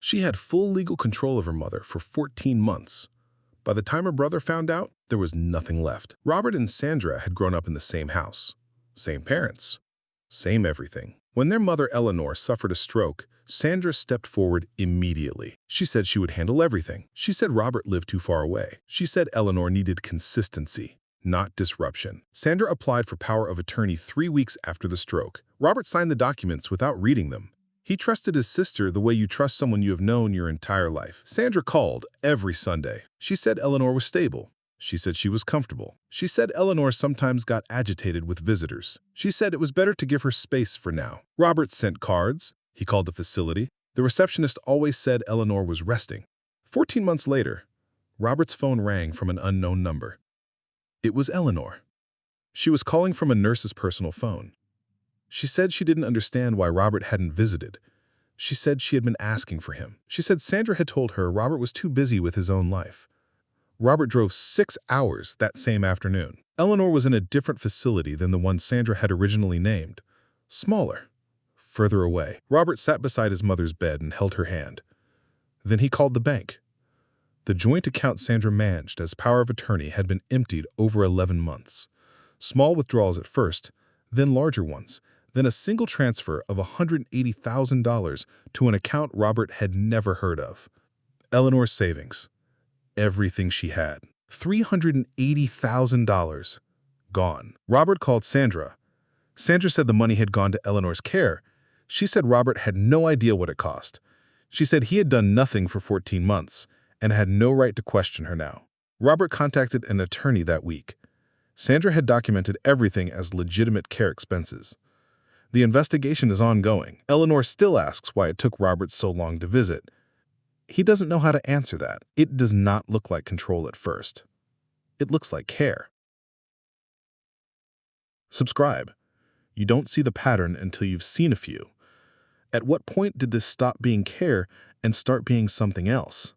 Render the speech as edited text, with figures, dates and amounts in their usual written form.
She had full legal control of her mother for 14 months. By the time her brother found out, there was nothing left. Robert and Sandra had grown up in the same house, same parents, same everything. When their mother Eleanor suffered a stroke, Sandra stepped forward immediately. She said she would handle everything. She said Robert lived too far away. She said Eleanor needed consistency, not disruption. Sandra applied for power of attorney 3 weeks after the stroke. Robert signed the documents without reading them. He trusted his sister the way you trust someone you have known your entire life. Sandra called every Sunday. She said Eleanor was stable. She said she was comfortable. She said Eleanor sometimes got agitated with visitors. She said it was better to give her space for now. Robert sent cards. He called the facility. The receptionist always said Eleanor was resting. 14 months later, Robert's phone rang from an unknown number. It was Eleanor. She was calling from a nurse's personal phone. She said she didn't understand why Robert hadn't visited. She said she had been asking for him. She said Sandra had told her Robert was too busy with his own life. Robert drove 6 hours that same afternoon. Eleanor was in a different facility than the one Sandra had originally named. Smaller, further away. Robert sat beside his mother's bed and held her hand. Then he called the bank. The joint account Sandra managed as power of attorney had been emptied over 11 months. Small withdrawals at first, then larger ones, then a single transfer of $180,000 to an account Robert had never heard of. Eleanor's savings. Everything she had. $380,000. Gone. Robert called Sandra. Sandra said the money had gone to Eleanor's care. She said Robert had no idea what it cost. She said he had done nothing for 14 months and had no right to question her now. Robert contacted an attorney that week. Sandra had documented everything as legitimate care expenses. The investigation is ongoing. Eleanor still asks why it took Robert so long to visit. He doesn't know how to answer that. It does not look like control at first. It looks like care. Subscribe. You don't see the pattern until you've seen a few. At what point did this stop being care and start being something else?